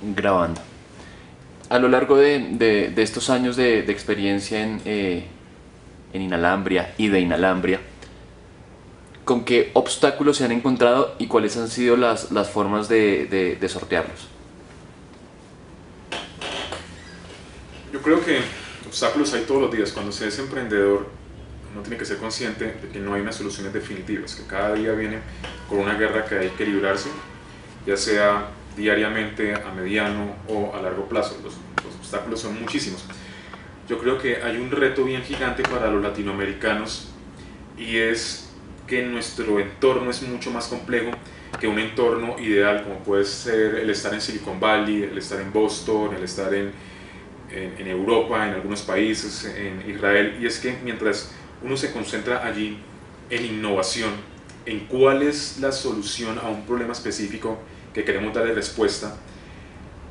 Grabando. A lo largo de estos años de experiencia en Inalambria y de Inalambria, ¿con qué obstáculos se han encontrado y cuáles han sido las formas de sortearlos? Yo creo que obstáculos hay todos los días. Cuando se es emprendedor, uno tiene que ser consciente de que no hay unas soluciones definitivas, que cada día viene con una guerra que hay que librarse, ya sea diariamente, a mediano o a largo plazo. Los obstáculos son muchísimos. Yo creo que hay un reto bien gigante para los latinoamericanos y es que nuestro entorno es mucho más complejo que un entorno ideal como puede ser el estar en Silicon Valley, el estar en Boston, el estar en Europa, en algunos países, en Israel. Y es que mientras uno se concentra allí en innovación, en cuál es la solución a un problema específico que queremos darle respuesta,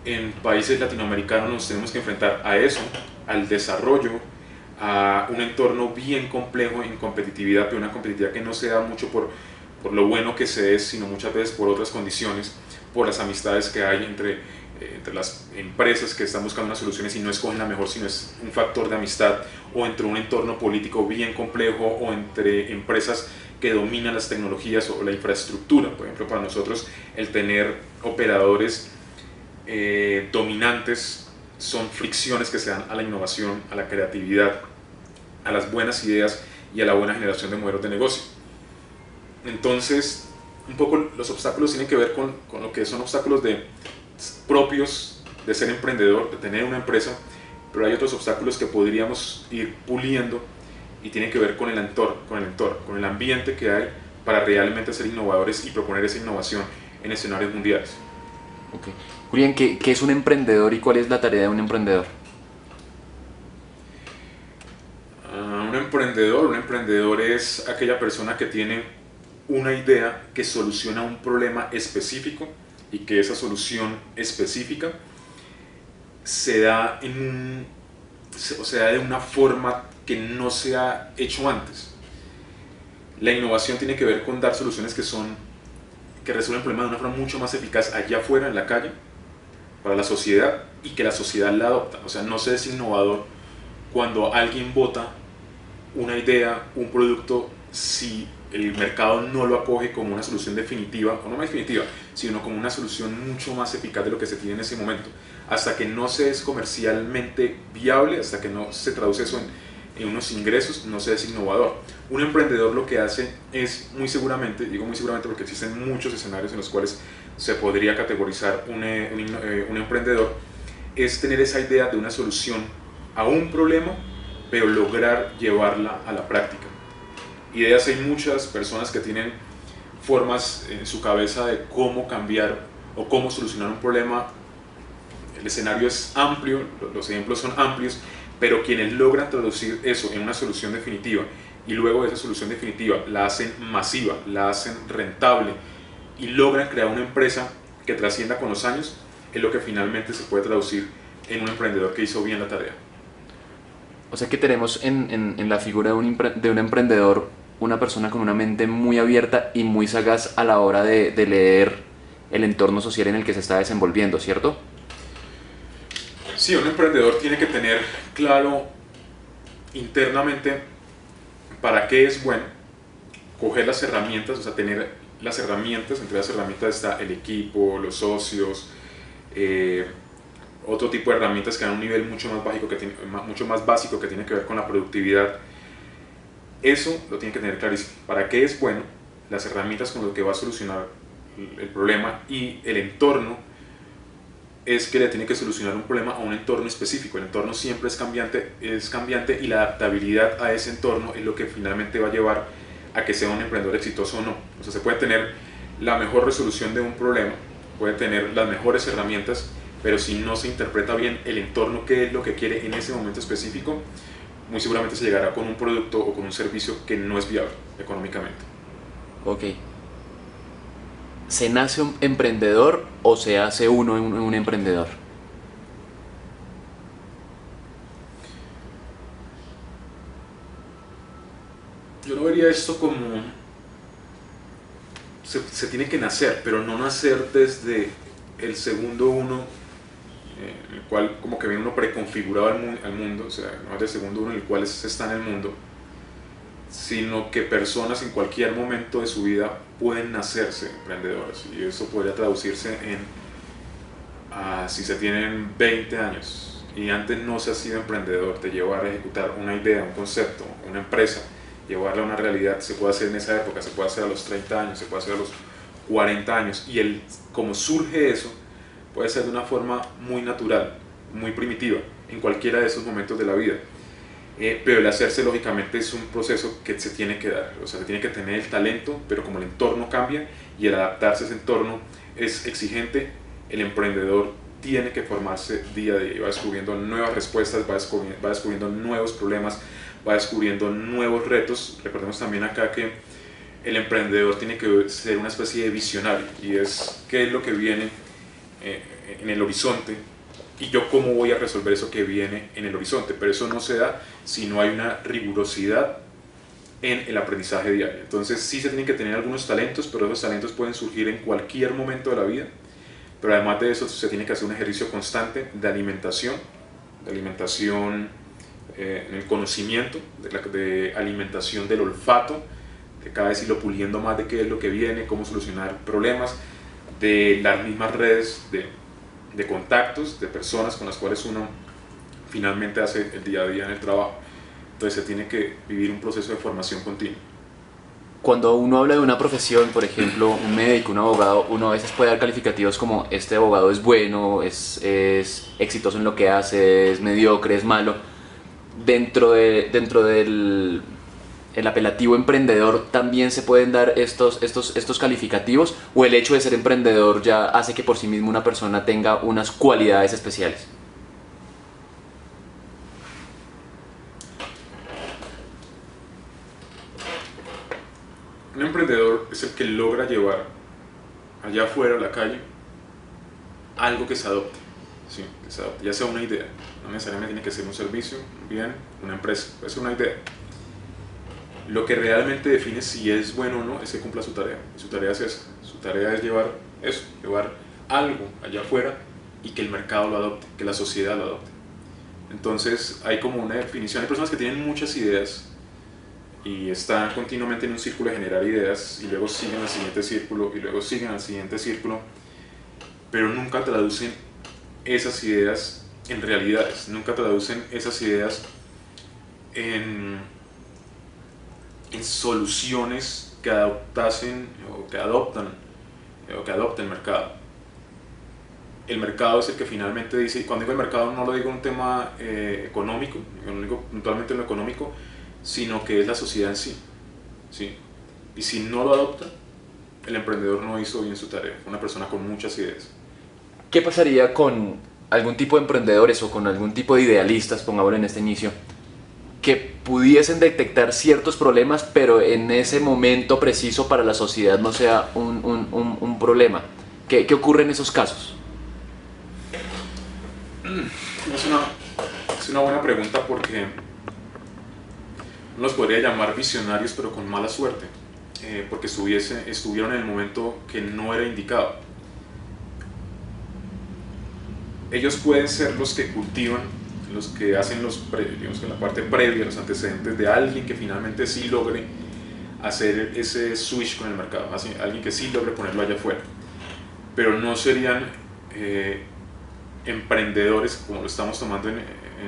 en países latinoamericanos nos tenemos que enfrentar a eso, al desarrollo, a un entorno bien complejo en competitividad, pero una competitividad que no se da mucho por lo bueno que se es, sino muchas veces por otras condiciones, por las amistades que hay entre las empresas que están buscando unas soluciones y no escogen la mejor, sino es un factor de amistad, o entre un entorno político bien complejo, o entre empresas que dominan las tecnologías o la infraestructura. Por ejemplo, para nosotros el tener operadores dominantes son fricciones que se dan a la innovación, a la creatividad, a las buenas ideas y a la buena generación de modelos de negocio. Entonces, un poco los obstáculos tienen que ver con lo que son obstáculos propios de ser emprendedor, de tener una empresa, pero hay otros obstáculos que podríamos ir puliendo y tienen que ver con el entorno, con el ambiente que hay para realmente ser innovadores y proponer esa innovación en escenarios mundiales. Okay. Julián, ¿qué es un emprendedor y cuál es la tarea de un emprendedor? Un emprendedor es aquella persona que tiene una idea que soluciona un problema específico y que esa solución específica se da se da de una forma que no se ha hecho antes. La innovación tiene que ver con dar soluciones que resuelven problemas de una forma mucho más eficaz allá afuera en la calle para la sociedad y que la sociedad la adopta. O sea, no se es innovador cuando alguien vota una idea, un producto, si el mercado no lo acoge como una solución definitiva, o no definitiva, sino como una solución mucho más eficaz de lo que se tiene en ese momento. Hasta que no se es comercialmente viable, hasta que no se traduce eso en unos ingresos, no se es innovador. Un emprendedor lo que hace es, muy seguramente, digo muy seguramente porque existen muchos escenarios en los cuales se podría categorizar un emprendedor, es tener esa idea de una solución a un problema, pero lograr llevarla a la práctica. Ideas hay muchas personas que tienen formas en su cabeza de cómo cambiar o cómo solucionar un problema. El escenario es amplio, los ejemplos son amplios, pero quienes logran traducir eso en una solución definitiva y luego de esa solución definitiva la hacen masiva, la hacen rentable y logran crear una empresa que trascienda con los años, es lo que finalmente se puede traducir en un emprendedor que hizo bien la tarea. O sea que tenemos en la figura de un emprendedor una persona con una mente muy abierta y muy sagaz a la hora de leer el entorno social en el que se está desenvolviendo, ¿cierto? Sí, un emprendedor tiene que tener claro internamente para qué es bueno, coger las herramientas, o sea, tener las herramientas, entre las herramientas está el equipo, los socios, eh, otro tipo de herramientas que dan un nivel mucho más básico que tiene que ver con la productividad. Eso lo tiene que tener clarísimo. ¿Para qué es bueno? Las herramientas con las que va a solucionar el problema y el entorno es que le tiene que solucionar un problema a un entorno específico. El entorno siempre es cambiante y la adaptabilidad a ese entorno es lo que finalmente va a llevar a que sea un emprendedor exitoso o no. O sea, se puede tener la mejor resolución de un problema, puede tener las mejores herramientas, pero si no se interpreta bien el entorno, qué es lo que quiere en ese momento específico, muy seguramente se llegará con un producto o con un servicio que no es viable económicamente. Ok. ¿Se nace un emprendedor o se hace uno un emprendedor? Yo no vería esto como se tiene que nacer, pero no nacer desde el segundo uno en el cual como que viene uno preconfigurado al mundo, o sea, no es el segundo uno en el cual se está en el mundo, sino que personas en cualquier momento de su vida pueden nacerse emprendedores, y eso podría traducirse en si se tienen 20 años y antes no se ha sido emprendedor, de llevar a ejecutar una idea, un concepto, una empresa, llevarla a una realidad, se puede hacer en esa época, se puede hacer a los 30 años, se puede hacer a los 40 años, y como surge eso, puede ser de una forma muy natural, muy primitiva, en cualquiera de esos momentos de la vida. Pero el hacerse, lógicamente, es un proceso que se tiene que dar, o sea, se tiene que tener el talento, pero como el entorno cambia y el adaptarse a ese entorno es exigente, el emprendedor tiene que formarse día a día y va descubriendo nuevas respuestas, va descubriendo nuevos problemas, va descubriendo nuevos retos. Recordemos también acá que el emprendedor tiene que ser una especie de visionario, y es qué es lo que viene en el horizonte y yo cómo voy a resolver eso que viene en el horizonte. Pero eso no se da si no hay una rigurosidad en el aprendizaje diario. Entonces sí se tienen que tener algunos talentos, pero esos talentos pueden surgir en cualquier momento de la vida. Pero además de eso se tiene que hacer un ejercicio constante de alimentación en el conocimiento, de alimentación del olfato, de cada vez irlo puliendo más de qué es lo que viene, cómo solucionar problemas, de las mismas redes de contactos, de personas con las cuales uno finalmente hace el día a día en el trabajo. Entonces se tiene que vivir un proceso de formación continua. Cuando uno habla de una profesión, por ejemplo, un médico, un abogado, uno a veces puede dar calificativos como este abogado es bueno, es exitoso en lo que hace, es mediocre, es malo. Dentro del el apelativo emprendedor también se pueden dar estos calificativos, o el hecho de ser emprendedor ya hace que por sí mismo una persona tenga unas cualidades especiales. Un emprendedor es el que logra llevar allá afuera a la calle algo que se adopte, ¿sí? Que se adopte, ya sea una idea, no necesariamente tiene que ser un servicio, un bien, una empresa, puede ser una idea. Lo que realmente define si es bueno o no es que cumpla su tarea. Su tarea es esa. Su tarea es llevar eso, llevar algo allá afuera y que el mercado lo adopte, que la sociedad lo adopte. Entonces hay como una definición. Hay personas que tienen muchas ideas y están continuamente en un círculo de generar ideas y luego siguen al siguiente círculo y luego siguen al siguiente círculo, pero nunca traducen esas ideas en realidades, nunca traducen esas ideas en soluciones que adoptasen o que adopten el mercado. El mercado es el que finalmente dice, y cuando digo el mercado no lo digo en un tema económico, no digo puntualmente en lo económico, sino que es la sociedad en sí, ¿sí? Y si no lo adopta, el emprendedor no hizo bien su tarea, fue una persona con muchas ideas. ¿Qué pasaría con algún tipo de emprendedores o con algún tipo de idealistas, pongámoslo en este inicio, que pudiesen detectar ciertos problemas, pero en ese momento preciso para la sociedad no sea un problema? ¿Qué ocurre en esos casos? Es una buena pregunta, porque uno los podría llamar visionarios, pero con mala suerte, porque estuvieron en el momento que no era indicado. Ellos pueden ser los que cultivan, los que hacen digamos, la parte previa, los antecedentes de alguien que finalmente sí logre hacer ese switch con el mercado, alguien que sí logre ponerlo allá afuera, pero no serían emprendedores como lo estamos tomando en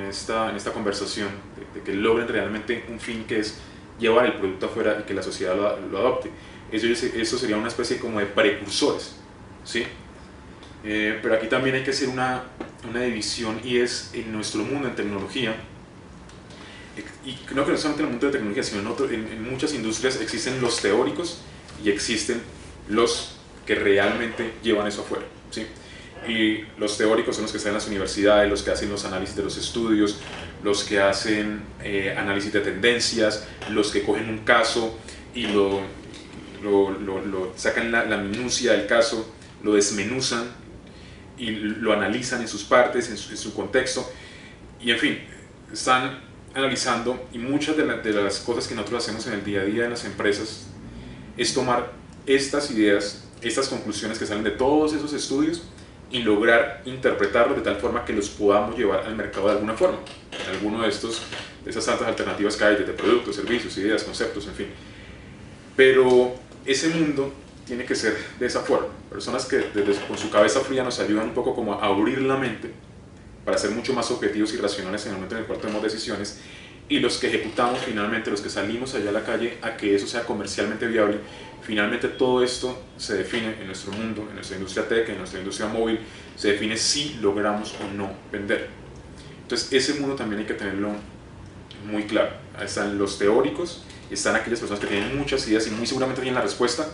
esta conversación, de que logren realmente un fin que es llevar el producto afuera y que la sociedad lo adopte. Eso sería una especie como de precursores, ¿sí? Pero aquí también hay que hacer una división, y es en nuestro mundo en tecnología, y creo que no solamente en el mundo de tecnología, sino en muchas industrias existen los teóricos y existen los que realmente llevan eso afuera, ¿sí? Y los teóricos son los que están en las universidades, los que hacen los análisis de los estudios, los que hacen análisis de tendencias, los que cogen un caso y sacan la minucia del caso, lo desmenuzan y lo analizan en sus partes, en su contexto, y en fin, están analizando. Y muchas de las cosas que nosotros hacemos en el día a día en las empresas es tomar estas ideas, estas conclusiones que salen de todos esos estudios, y lograr interpretarlos de tal forma que los podamos llevar al mercado de alguna forma, en alguno de esas tantas alternativas que hay, desde productos, servicios, ideas, conceptos, en fin. Pero ese mundo tiene que ser de esa forma, personas que con su cabeza fría nos ayudan un poco como a abrir la mente para ser mucho más objetivos y racionales en el momento en el cual tomamos decisiones, y los que ejecutamos finalmente, los que salimos allá a la calle a que eso sea comercialmente viable. Finalmente todo esto se define en nuestro mundo, en nuestra industria tech, en nuestra industria móvil, se define si logramos o no vender. Entonces ese mundo también hay que tenerlo muy claro. Ahí están los teóricos, están aquellas personas que tienen muchas ideas y muy seguramente tienen la respuesta,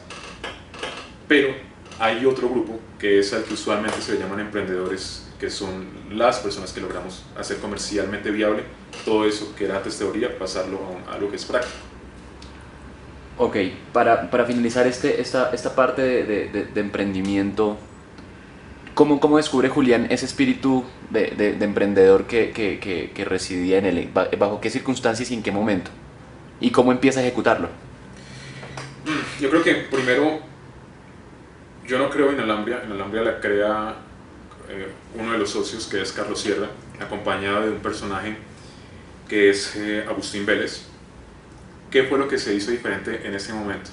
pero hay otro grupo que es el que usualmente se le llaman emprendedores, que son las personas que logramos hacer comercialmente viable todo eso que era antes teoría, pasarlo a algo que es práctico. Ok, para finalizar esta parte de emprendimiento, ¿cómo descubre Julián ese espíritu de emprendedor que residía en él? ¿Bajo qué circunstancias y en qué momento? ¿Y cómo empieza a ejecutarlo? Yo creo que primero, yo no creo en Inalambria. Inalambria la crea uno de los socios, que es Carlos Sierra, acompañado de un personaje que es Agustín Vélez. ¿Qué fue lo que se hizo diferente en ese momento?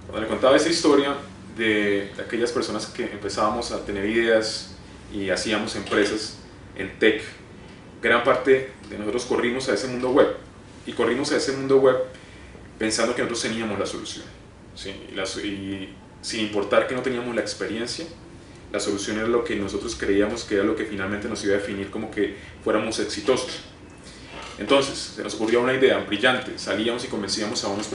Cuando le contaba esa historia de aquellas personas que empezábamos a tener ideas y hacíamos empresas en tech, gran parte de nosotros corrimos a ese mundo web, y corrimos a ese mundo web pensando que nosotros teníamos la solución, ¿sí? Y sin importar que no teníamos la experiencia, la solución era lo que nosotros creíamos que era lo que finalmente nos iba a definir como que fuéramos exitosos. Entonces, se nos ocurrió una idea brillante, salíamos y convencíamos a unos